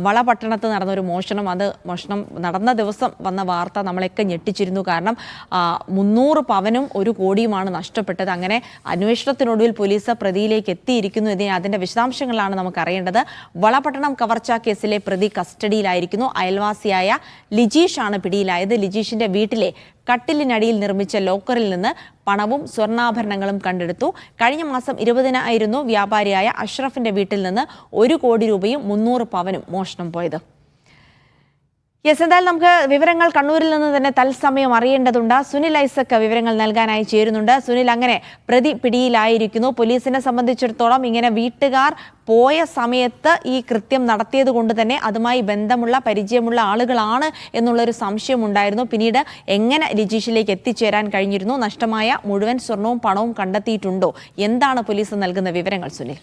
വളപട്ടണത്ത് നടന്നൊരു മോഷണം, മോഷണം നടന്ന ദിവസം വന്ന വാർത്ത നമ്മളെയൊക്കെ ഞെട്ടിച്ചിരുന്നു. കാരണം 300 പവനും 1 കോടിയുമാണ് നഷ്ടപ്പെട്ടത്. അങ്ങനെ അന്വേഷണത്തിനൊടുവിൽ പോലീസ് പ്രതിയിലേക്ക് എത്തിയിരിക്കുന്നു. അതിന്റെ വിശദാംശങ്ങളാണ് നമുക്ക് അറിയേണ്ടത്. വളപട്ടണം കവർച്ചാ കേസിലെ പ്രതി കസ്റ്റഡിയിലായിരിക്കുന്നു. അയൽവാസിയായ ലിജീഷാണ് പിടിയിലായത്. ലിജീഷിന്റെ വീട്ടിലെ കട്ടിലിനടിയിൽ നിർമ്മിച്ച ലോക്കറിൽ നിന്ന് പണവും സ്വർണ്ണാഭരണങ്ങളും കണ്ടെടുത്തു. കഴിഞ്ഞ മാസം 20-നായിരുന്നു വ്യാപാരിയായ അഷ്റഫിന്റെ വീട്ടിൽ നിന്ന് 1 കോടി രൂപയും 300 പവനും മോഷണം പോയത്. എന്തായാലും നമുക്ക് വിവരങ്ങൾ കണ്ണൂരിൽ നിന്ന് തന്നെ തത്സമയം അറിയേണ്ടതുണ്ട്. സുനിൽ ഐസക് വിവരങ്ങൾ നൽകാനായി ചേരുന്നുണ്ട്. സുനിൽ, അങ്ങനെ പ്രതി പിടിയിലായിരിക്കുന്നു. പോലീസിനെ സംബന്ധിച്ചിടത്തോളം ഇങ്ങനെ വീട്ടുകാർ പോയ സമയത്ത് ഈ കൃത്യം നടത്തിയത് കൊണ്ട് തന്നെ അതുമായി ബന്ധമുള്ള പരിചയമുള്ള ആളുകളാണ് എന്നുള്ളൊരു സംശയമുണ്ടായിരുന്നു. പിന്നീട് എങ്ങനെ ലിജീഷിലേക്ക് എത്തിച്ചേരാൻ കഴിഞ്ഞിരുന്നു? നഷ്ടമായ മുഴുവൻ സ്വർണവും പണവും കണ്ടെത്തിയിട്ടുണ്ടോ? എന്താണ് പോലീസ് നൽകുന്ന വിവരങ്ങൾ സുനിൽ?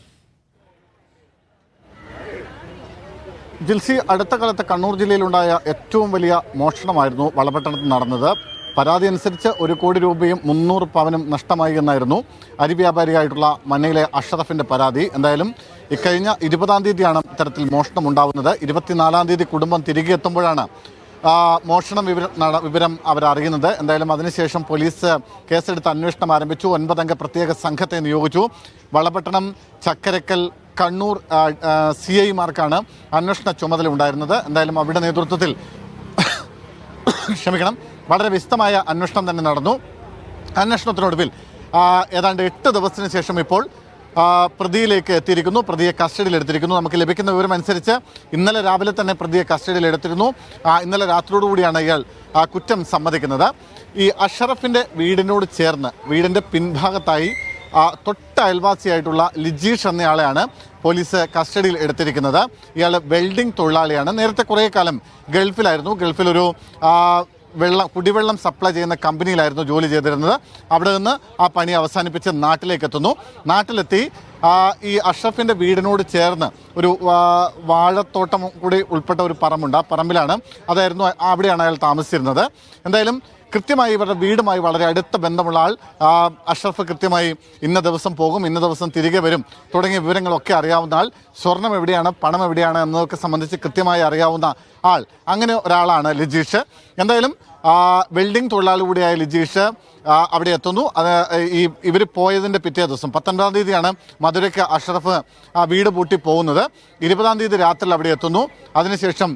ജിൽസി, അടുത്ത കാലത്ത് കണ്ണൂർ ജില്ലയിലുണ്ടായ ഏറ്റവും വലിയ മോഷണമായിരുന്നു വളപട്ടണത്ത് നടന്നത്. പരാതി അനുസരിച്ച് 1 കോടി രൂപയും 300 പവനും നഷ്ടമായി എന്നായിരുന്നു അരി വ്യാപാരിയായിട്ടുള്ള മന്നയിലെ അഷ്റഫിന്റെ പരാതി. എന്തായാലും ഇക്കഴിഞ്ഞ 20-ാം തീയതിയാണ് ഇത്തരത്തിൽ മോഷണം ഉണ്ടാവുന്നത്. 24-ാം തീയതി കുടുംബം തിരികെ എത്തുമ്പോഴാണ് മോഷണം വിവരം അവരറിയുന്നത്. എന്തായാലും അതിനുശേഷം പോലീസ് കേസെടുത്ത് അന്വേഷണം ആരംഭിച്ചു. 9 അംഗ പ്രത്യേക സംഘത്തെ നിയോഗിച്ചു. വളപട്ടണം, ചക്കരക്കൽ, കണ്ണൂർ CIമാർക്കാണ് അന്വേഷണ ചുമതല ഉണ്ടായിരുന്നത്. എന്തായാലും അവരുടെ നേതൃത്വത്തിൽ വളരെ വിശദമായ അന്വേഷണം തന്നെ നടന്നു. അന്വേഷണത്തിനൊടുവിൽ ഏതാണ്ട് 8 ദിവസത്തിന് ശേഷം ഇപ്പോൾ പ്രതിയിലേക്ക് എത്തിയിരിക്കുന്നു. പ്രതിയെ കസ്റ്റഡിയിലെടുത്തിരിക്കുന്നു. നമുക്ക് ലഭിക്കുന്ന വിവരം അനുസരിച്ച് ഇന്നലെ രാവിലെ തന്നെ പ്രതിയെ കസ്റ്റഡിയിലെടുത്തിരുന്നു. ഇന്നലെ രാത്രിയോടുകൂടിയാണ് ഇയാൾ കുറ്റം സമ്മതിക്കുന്നത്. ഈ അഷ്റഫിൻ്റെ വീടിനോട് ചേർന്ന് വീടിൻ്റെ പിൻഭാഗത്തായി തൊട്ട് അയൽവാസിയായിട്ടുള്ള ലിജീഷ് എന്നയാളെയാണ് പോലീസ് കസ്റ്റഡിയിൽ എടുത്തിരിക്കുന്നത്. ഇയാൾ വെൽഡിംഗ് തൊഴിലാളിയാണ്. നേരത്തെ കുറേ കാലം ഗൾഫിലായിരുന്നു. ഗൾഫിലൊരു കുടിവെള്ളം സപ്ലൈ ചെയ്യുന്ന കമ്പനിയിലായിരുന്നു ജോലി ചെയ്തിരുന്നത്. അവിടെ നിന്ന് ആ പണി അവസാനിപ്പിച്ച് നാട്ടിലേക്ക് എത്തുന്നു. നാട്ടിലെത്തി ഈ അഷ്റഫിൻ്റെ വീടിനോട് ചേർന്ന് ഒരു വാഴത്തോട്ടം കൂടി ഉൾപ്പെട്ട ഒരു പറമ്പുണ്ട്. ആ പറമ്പിലാണ് അവിടെയാണ് അയാൾ താമസിച്ചിരുന്നത്. എന്തായാലും കൃത്യമായി ഇവരുടെ വീടുമായി വളരെ അടുത്ത ബന്ധമുള്ള ആൾ അഷ്റഫ് കൃത്യമായി ഇന്ന ദിവസം പോകും, ഇന്ന ദിവസം തിരികെ വരും തുടങ്ങിയ വിവരങ്ങളൊക്കെ അറിയാവുന്ന ആൾ, സ്വർണം എവിടെയാണ്, പണം എവിടെയാണ് എന്നതൊക്കെ സംബന്ധിച്ച് കൃത്യമായി അറിയാവുന്ന ആൾ, അങ്ങനെ ഒരാളാണ് ലിജീഷ്. എന്തായാലും വെൽഡിംഗ് തൊഴിലാളി കൂടിയായ ലിജീഷ് അവിടെ എത്തുന്നു. ഇവർ പോയതിൻ്റെ പിറ്റേ ദിവസം 19-ാം തീയതിയാണ് മധുരയ്ക്ക് അഷ്റഫ് വീട് പൂട്ടി പോകുന്നത്. 20-ാം തീയതി രാത്രി അവിടെ എത്തുന്നു. അതിനുശേഷം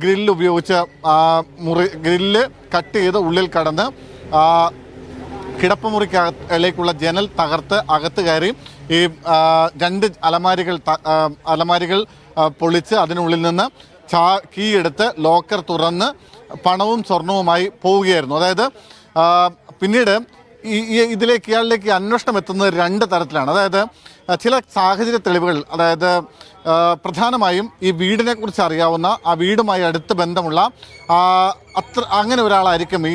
ഗ്രില്ല് ഉപയോഗിച്ച് ഗ്രില്ല് കട്ട് ചെയ്ത് ഉള്ളിൽ കടന്ന് കിടപ്പുമുറിക്കലേക്കുള്ള ജനൽ തകർത്ത് അകത്ത് കയറി ഈ 2 അലമാരികൾ പൊളിച്ച് അതിനുള്ളിൽ നിന്ന് കീ എടുത്ത് ലോക്കർ തുറന്ന് പണവും സ്വർണവുമായി പോവുകയായിരുന്നു. അതായത് പിന്നീട് ഇയാളിലേക്ക് അന്വേഷണം എത്തുന്നത് 2 തരത്തിലാണ്. അതായത് ചില സാഹചര്യ തെളിവുകൾ, അതായത് പ്രധാനമായും ഈ വീടിനെക്കുറിച്ച് അറിയാവുന്ന, ആ വീടുമായി അടുത്ത് ബന്ധമുള്ള അങ്ങനെ ഒരാളായിരിക്കും ഈ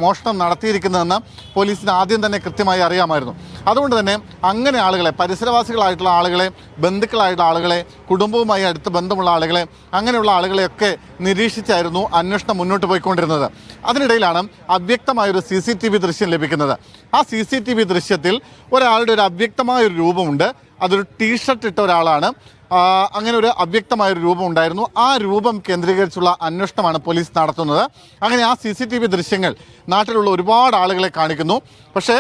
മോഷണം നടത്തിയിരിക്കുന്നതെന്ന് പോലീസിന് ആദ്യം തന്നെ കൃത്യമായി അറിയാമായിരുന്നു. അതുകൊണ്ട് തന്നെ അങ്ങനെ ആളുകളെ, പരിസരവാസികളായിട്ടുള്ള ആളുകളെ, ബന്ധുക്കളായിട്ടുള്ള ആളുകളെ, കുടുംബവുമായി അടുത്ത് ബന്ധമുള്ള ആളുകളെ, അങ്ങനെയുള്ള ആളുകളെയൊക്കെ നിരീക്ഷിച്ചായിരുന്നു അന്വേഷണം മുന്നോട്ട് പോയിക്കൊണ്ടിരുന്നത്. അതിനിടയിലാണ് അവ്യക്തമായൊരു CCTV ദൃശ്യം ലഭിക്കുന്നത്. ആ CCTV ദൃശ്യത്തിൽ ഒരാളുടെ ഒരു അവ്യക്തമായൊരു രൂപമുണ്ട്. അതൊരു ടീഷർട്ട് ഇട്ട ഒരാളാണ്. അങ്ങനെ ഒരു അവ്യക്തമായൊരു രൂപം ഉണ്ടായിരുന്നു. ആ രൂപം കേന്ദ്രീകരിച്ചുള്ള അന്വേഷണമാണ് പോലീസ് നടത്തുന്നത്. അങ്ങനെ ആ CCTV ദൃശ്യങ്ങൾ നാട്ടിലുള്ള ഒരുപാട് ആളുകളെ കാണിക്കുന്നു. പക്ഷേ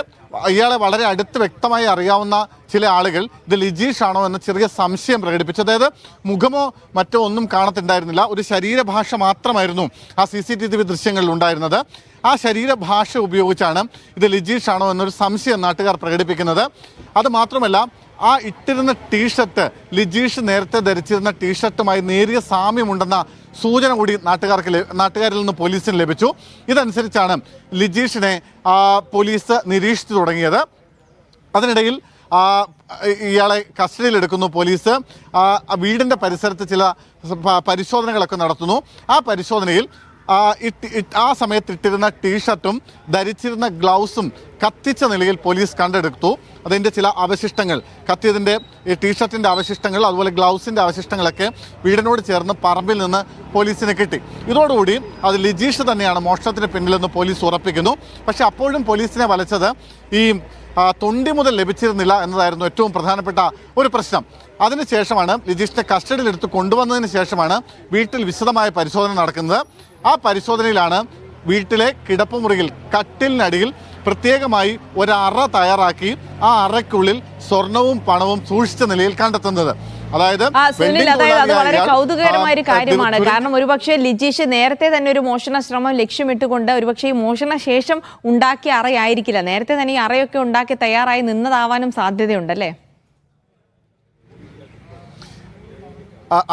ഇയാളെ വളരെ അടുത്ത് വ്യക്തമായി അറിയാവുന്ന ചില ആളുകൾ ഇത് ലിജീഷ് ആണോ എന്ന ചെറിയ സംശയം പ്രകടിപ്പിച്ചു. അതായത് മുഖമോ മറ്റോ ഒന്നും കാണത്തുണ്ടായിരുന്നില്ല, ഒരു ശരീരഭാഷ മാത്രമായിരുന്നു ആ CCTV ദൃശ്യങ്ങളിൽ ഉണ്ടായിരുന്നത്. ആ ശരീരഭാഷ ഉപയോഗിച്ചാണ് ഇത് ലിജീഷ് ആണോ എന്നൊരു സംശയം നാട്ടുകാർ പ്രകടിപ്പിക്കുന്നത്. അത് മാത്രമല്ല, ആ ഇട്ടിരുന്ന ടീഷർട്ട് ലിജീഷ് നേരത്തെ ധരിച്ചിരുന്ന ടീഷർട്ടുമായി നേരിയ സാമ്യമുണ്ടെന്ന സൂചന കൂടി നാട്ടുകാരിൽ നിന്ന് പോലീസിന് ലഭിച്ചു. ഇതനുസരിച്ചാണ് ലിജീഷിനെ പോലീസ് നിരീക്ഷിച്ചു തുടങ്ങിയത്. അതിനിടയിൽ ഇയാളെ കസ്റ്റഡിയിലെടുക്കുന്നു പോലീസ്. വീടിൻ്റെ പരിസരത്ത് ചില പരിശോധനകളൊക്കെ നടത്തുന്നു. ആ പരിശോധനയിൽ ആ സമയത്ത് ഇട്ടിരുന്ന ടീഷർട്ടും ധരിച്ചിരുന്ന ഗ്ലൗസും കത്തിച്ച നിലയിൽ പോലീസ് കണ്ടെടുത്തു. അതിൻ്റെ ചില അവശിഷ്ടങ്ങൾ, കത്തിയതിൻ്റെ ഈ ടീഷർട്ടിൻ്റെ അവശിഷ്ടങ്ങൾ, അതുപോലെ ഗ്ലൗസിൻ്റെ അവശിഷ്ടങ്ങളൊക്കെ വീടിനോട് ചേർന്ന് പറമ്പിൽ നിന്ന് പോലീസിന് കിട്ടി. ഇതോടുകൂടി അത് ലിജീഷ് തന്നെയാണ് മോഷണത്തിന് പിന്നിലെന്ന് പോലീസ് ഉറപ്പിക്കുന്നു. പക്ഷേ അപ്പോഴും പോലീസിനെ വലച്ചത് ഈ തൊണ്ടി മുതൽ ലഭിച്ചിരുന്നില്ല എന്നതായിരുന്നു ഏറ്റവും പ്രധാനപ്പെട്ട ഒരു പ്രശ്നം. അതിനുശേഷമാണ് ലിജീഷിനെ കസ്റ്റഡിയിലെടുത്ത് കൊണ്ടുവന്നതിന് ശേഷമാണ് വീട്ടിൽ വിശദമായ പരിശോധന നടക്കുന്നത്. ആ പരിശോധനയിലാണ് വീട്ടിലെ കിടപ്പുമുറിയിൽ കട്ടിലിനടിയിൽ പ്രത്യേകമായി ഒരു അറ തയ്യാറാക്കി ആ അറയ്ക്കുള്ളിൽ സ്വർണവും പണവും സൂക്ഷിച്ച നിലയിൽ കണ്ടെത്തുന്നത്. അതായത് അത് വളരെ കൗതുകകരമായ ഒരു കാര്യമാണ്. കാരണം ഒരുപക്ഷെ ലിജീഷ് നേരത്തെ തന്നെ ഒരു മോഷണ ശ്രമം ലക്ഷ്യമിട്ടുകൊണ്ട് ഒരുപക്ഷെ ഈ മോഷണ ശേഷം ഉണ്ടാക്കിയ അറയായിരിക്കില്ല, നേരത്തെ തന്നെ ഈ അറയൊക്കെ ഉണ്ടാക്കി തയ്യാറായി നിന്നതാവാനും സാധ്യതയുണ്ടല്ലേ?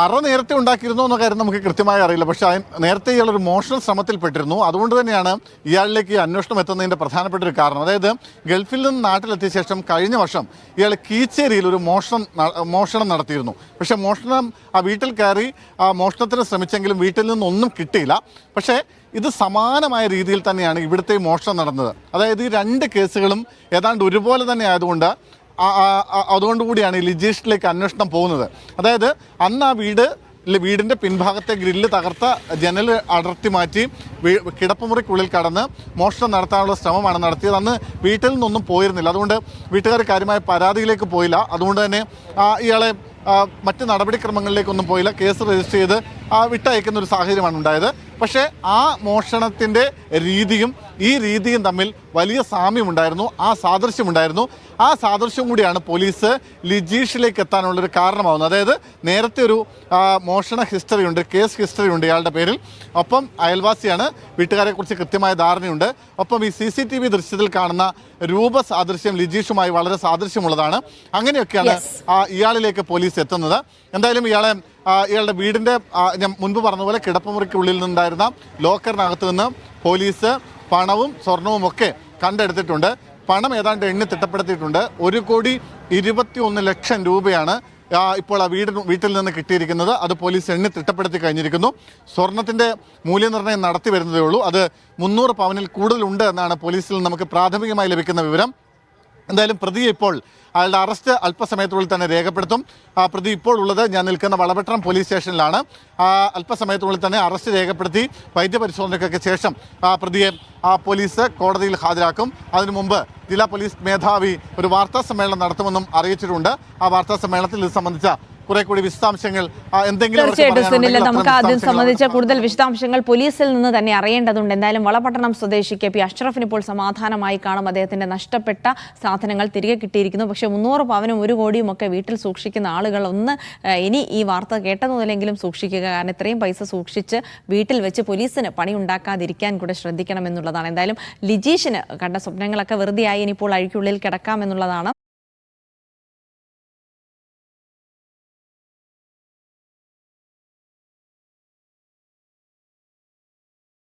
അറ നേരത്തെ ഉണ്ടാക്കിയിരുന്നോ എന്ന കാര്യം നമുക്ക് കൃത്യമായി അറിയില്ല. പക്ഷേ നേരത്തെ ഇയാളൊരു മോഷണ ശ്രമത്തിൽപ്പെട്ടിരുന്നു. അതുകൊണ്ട് തന്നെയാണ് ഇയാളിലേക്ക് ഈ അന്വേഷണം എത്തുന്നതിൻ്റെ പ്രധാനപ്പെട്ട ഒരു കാരണം. അതായത് ഗൾഫിൽ നിന്ന് നാട്ടിലെത്തിയ ശേഷം കഴിഞ്ഞ വർഷം ഇയാൾ കീച്ചേരിയിൽ ഒരു മോഷണം നടത്തിയിരുന്നു. പക്ഷേ മോഷണം വീട്ടിൽ കയറി മോഷണത്തിന് ശ്രമിച്ചെങ്കിലും വീട്ടിൽ നിന്നൊന്നും കിട്ടിയില്ല. പക്ഷേ ഇത് സമാനമായ രീതിയിൽ തന്നെയാണ് ഇവിടുത്തെ മോഷണം നടന്നത്. അതായത് ഈ രണ്ട് കേസുകളും ഏതാണ്ട് ഒരുപോലെ തന്നെ ആയതുകൊണ്ട് അതുകൊണ്ടുകൂടിയാണ് ഈ ലിജീഷിലേക്ക് അന്വേഷണം പോകുന്നത്. അതായത് അന്ന് ആ വീടിൻ്റെ പിൻഭാഗത്തെ ഗ്രില്ല് തകർത്ത ജനൽ അടർത്തി മാറ്റി കിടപ്പുമുറിക്കുള്ളിൽ കടന്ന് മോഷണം നടത്താനുള്ള ശ്രമമാണ് നടത്തിയത്. അന്ന് വീട്ടിൽ നിന്നൊന്നും പോയിരുന്നില്ല. അതുകൊണ്ട് വീട്ടുകാർ കാര്യമായ പരാതിയിലേക്ക് പോയില്ല. അതുകൊണ്ട് തന്നെ ഇയാളെ മറ്റ് നടപടിക്രമങ്ങളിലേക്കൊന്നും പോയില്ല. കേസ് രജിസ്റ്റർ ചെയ്ത് വിട്ടയക്കുന്ന ഒരു സാഹചര്യമാണ് ഉണ്ടായത്. പക്ഷേ ആ മോഷണത്തിൻ്റെ രീതിയും ഈ രീതിയും തമ്മിൽ വലിയ സാമ്യമുണ്ടായിരുന്നു, സാദൃശ്യമുണ്ടായിരുന്നു. ആ സാദൃശ്യം കൂടിയാണ് പോലീസ് ലിജീഷിലേക്ക് എത്താനുള്ളൊരു കാരണമാവുന്നത്. അതായത് നേരത്തെ ഒരു മോഷണ ഹിസ്റ്ററി ഉണ്ട്, കേസ് ഹിസ്റ്ററി ഉണ്ട് ഇയാളുടെ പേരിൽ. ഒപ്പം അയൽവാസിയാണ്, വീട്ടുകാരെക്കുറിച്ച് കൃത്യമായ ധാരണയുണ്ട്. ഒപ്പം ഈ CCTV ദൃശ്യത്തിൽ കാണുന്ന രൂപസാദൃശ്യം ലിജീഷുമായി വളരെ സാദൃശ്യമുള്ളതാണ്. അങ്ങനെയൊക്കെയാണ് ഇയാളിലേക്ക് പോലീസ് എത്തുന്നത്. എന്തായാലും ഇയാളുടെ വീടിൻ്റെ ഞാൻ മുൻപ് പറഞ്ഞതുപോലെ കിടപ്പുമുറിക്കുള്ളിൽ നിന്നുണ്ടായിരുന്ന ലോക്കറിനകത്ത് നിന്ന് പോലീസ് പണവും സ്വർണവും ഒക്കെ കണ്ടെടുത്തിട്ടുണ്ട്. പണം ഏതാണ്ട് എണ്ണി തിട്ടപ്പെടുത്തിയിട്ടുണ്ട്. 1,21,00,000 രൂപയാണ് ഇപ്പോൾ ആ വീട്ടിൽ നിന്ന് കിട്ടിയിരിക്കുന്നത്. അത് പോലീസ് എണ്ണി തിട്ടപ്പെടുത്തി കഴിഞ്ഞിരിക്കുന്നു. സ്വർണത്തിൻ്റെ മൂല്യനിർണ്ണയം നടത്തി വരുന്നതേ ഉള്ളൂ. അത് 300 പവനിൽ കൂടുതലുണ്ട് എന്നാണ് പോലീസിൽ നമുക്ക് പ്രാഥമികമായി ലഭിക്കുന്ന വിവരം. എന്തായാലും പ്രതിയെ ഇപ്പോൾ അയാളുടെ അറസ്റ്റ് അല്പസമയത്തിനുള്ളിൽ തന്നെ രേഖപ്പെടുത്തും. പ്രതി ഇപ്പോൾ ഉള്ളത് ഞാൻ നിൽക്കുന്ന വളപട്ടണം പോലീസ് സ്റ്റേഷനിലാണ്. അല്പസമയത്തിനുള്ളിൽ തന്നെ അറസ്റ്റ് രേഖപ്പെടുത്തി വൈദ്യപരിശോധനയ്ക്കൊക്കെ ശേഷം പ്രതിയെ പോലീസ് കോടതിയിൽ ഹാജരാക്കും. അതിനു മുമ്പ് ജില്ലാ പോലീസ് മേധാവി ഒരു വാർത്താ സമ്മേളനം നടത്തുമെന്നും അറിയിച്ചിട്ടുണ്ട്. ആ വാർത്താ സമ്മേളനത്തിൽ ഇത് സംബന്ധിച്ച കുറെ കൂടി വിശദാംശങ്ങൾ തീർച്ചയായിട്ടും സുനിൽ, നമുക്ക് അതിൽ സംബന്ധിച്ച കൂടുതൽ വിശദാംശങ്ങൾ പോലീസിൽ നിന്ന് തന്നെ അറിയേണ്ടതുണ്ട്. എന്തായാലും വളപട്ടണം സ്വദേശി KP അഷ്റഫിന് ഇപ്പോൾ സമാധാനമായി കാണും. അദ്ദേഹത്തിന്റെ നഷ്ടപ്പെട്ട സാധനങ്ങൾ തിരികെ കിട്ടിയിരിക്കുന്നു. പക്ഷേ 300 പവനും 1 കോടിയും ഒക്കെ വീട്ടിൽ സൂക്ഷിക്കുന്ന ആളുകൾ ഇനി ഈ വാർത്ത കേട്ടതുമില്ലെങ്കിലും സൂക്ഷിക്കുക. കാരണം ഇത്രയും പൈസ സൂക്ഷിച്ച് വീട്ടിൽ വെച്ച് പോലീസിന് പണി ഉണ്ടാക്കാതിരിക്കാൻ കൂടെ ശ്രദ്ധിക്കണം എന്നുള്ളതാണ്. എന്തായാലും ലിജീഷിന് കണ്ട സ്വപ്നങ്ങളൊക്കെ വെറുതെയായി, ഇനിയിപ്പോൾ അഴിക്കുള്ളിൽ കിടക്കാം എന്നുള്ളതാണ്.